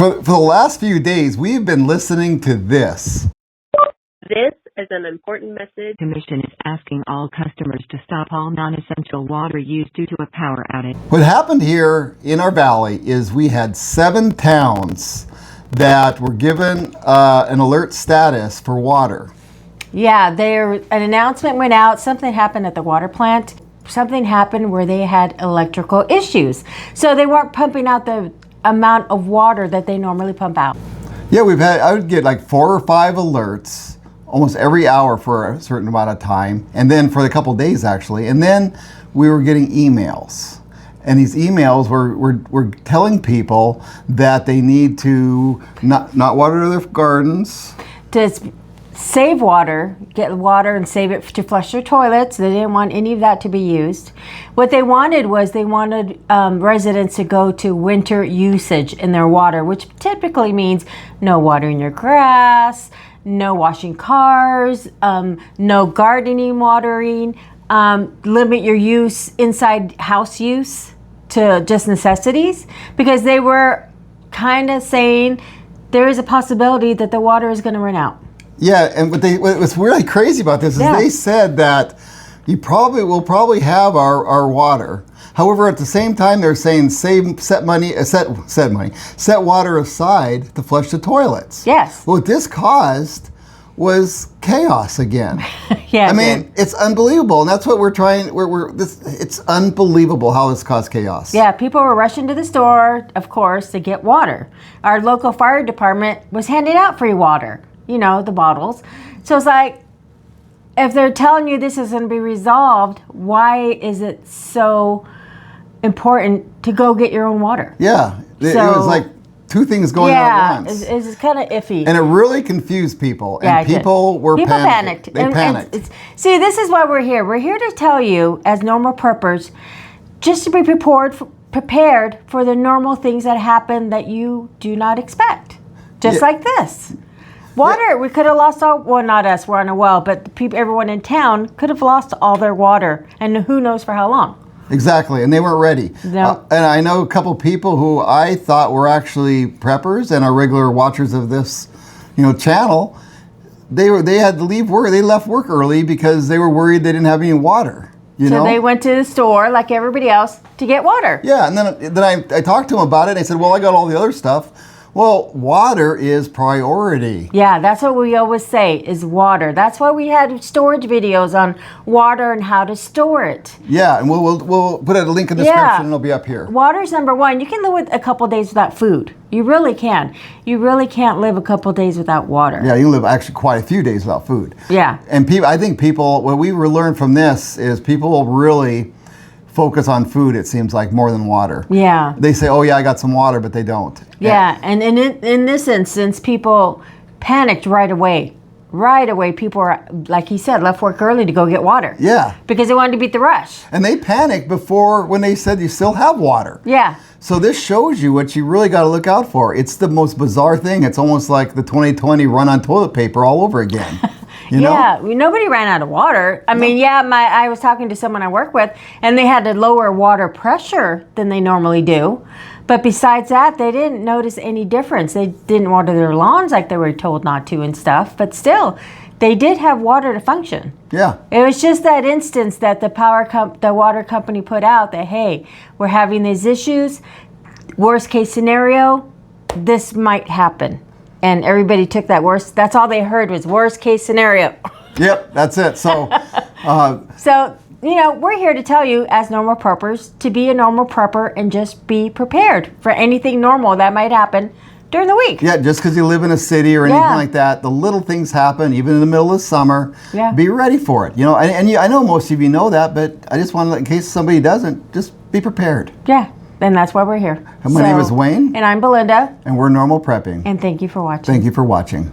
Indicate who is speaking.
Speaker 1: For the last few days, we've been listening to this.
Speaker 2: This is an important message.
Speaker 3: The Commission is asking all customers to stop all non-essential water use due to a power outage.
Speaker 1: What happened here in our valley is we had 7 towns that were given an alert status for water.
Speaker 4: Yeah, an announcement went out. Something happened at the water plant. Something happened where they had electrical issues. So they weren't pumping out the amount of water that they normally pump out.
Speaker 1: Yeah, I would get like 4 or 5 alerts almost every hour for a certain amount of time, and then for a couple of days actually, and then we were getting emails. And these emails were telling people that they need to not water their gardens.
Speaker 4: To save water, get water and save it to flush their toilets. They didn't want any of that to be used. What they wanted was residents to go to winter usage in their water, which typically means no watering your grass, no washing cars, no gardening watering, limit your use, inside house use to just necessities, because they were kind of saying there is a possibility that the water is going to run out. Yeah, and
Speaker 1: what's really crazy about this is they said that you will probably have our water. However, at the same time, they're saying set water aside to flush the toilets.
Speaker 4: Yes.
Speaker 1: Well, what this caused was chaos again.
Speaker 4: Yeah.
Speaker 1: I mean, it's unbelievable, and that's what we're trying. It's unbelievable how this caused chaos.
Speaker 4: Yeah, people were rushing to the store, of course, to get water. Our local fire department was handing out free water. You know, the bottles. So it's like, if they're telling you this is going to be resolved, why is it so important to go get your own water?
Speaker 1: Yeah, it was like 2 things going on at once.
Speaker 4: Yeah, it's kind of iffy.
Speaker 1: And it really confused people. And people were panicked. They panicked.
Speaker 4: See, this is why we're here. We're here to tell you, as normal preppers, just to be prepared for the normal things that happen that you do not expect. Just like this. Water, we could have lost not us, we're on a well, but everyone in town could have lost all their water, and who knows for how long.
Speaker 1: Exactly, and they weren't ready.
Speaker 4: No.
Speaker 1: And I know a couple people who I thought were actually preppers and are regular watchers of this, channel. They had to leave work. They left work early because they were worried they didn't have any water. So
Speaker 4: they went to the store like everybody else to get water.
Speaker 1: Yeah, and then I talked to them about it. I said, well, I got all the other stuff. Well, water is priority.
Speaker 4: Yeah, that's what we always say, is water. That's why we had storage videos on water and how to store it.
Speaker 1: Yeah, and we'll put a link in the description and it'll be up here.
Speaker 4: Water's number 1. You can live with a couple days without food. You really can. You really can't live a couple days without water.
Speaker 1: Yeah, you can live actually quite a few days without food.
Speaker 4: Yeah.
Speaker 1: And I think what we learned from this is people will really focus on food, it seems like, more than water.
Speaker 4: Yeah.
Speaker 1: They say, oh yeah, I got some water, but they don't.
Speaker 4: Yeah, and in this instance, people panicked right away. Right away, people were, like he said, left work early to go get water.
Speaker 1: Yeah.
Speaker 4: Because they wanted to beat the rush.
Speaker 1: And they panicked before when they said you still have water.
Speaker 4: Yeah.
Speaker 1: So this shows you what you really got to look out for. It's the most bizarre thing. It's almost like the 2020 run on toilet paper all over again.
Speaker 4: Yeah, nobody ran out of water. I mean, I was talking to someone I work with, and they had to lower water pressure than they normally do. But besides that, they didn't notice any difference. They didn't water their lawns like they were told not to and stuff. But still, they did have water to function.
Speaker 1: Yeah.
Speaker 4: It was just that instance that the water company put out that, hey, we're having these issues. Worst case scenario, this might happen. And everybody took that worst. That's all they heard was worst case scenario.
Speaker 1: Yep, that's it. So,
Speaker 4: we're here to tell you, as normal preppers, to be a normal prepper and just be prepared for anything normal that might happen during the week.
Speaker 1: Yeah, just because you live in a city or anything like that, the little things happen, even in the middle of summer.
Speaker 4: Yeah.
Speaker 1: Be ready for it. I know most of you know that, but I just want to, in case somebody doesn't, just be prepared.
Speaker 4: Yeah. And that's why we're here.
Speaker 1: And my name is Wayne.
Speaker 4: And I'm Belinda.
Speaker 1: And we're Normal Prepping.
Speaker 4: And thank you for watching.
Speaker 1: Thank you for watching.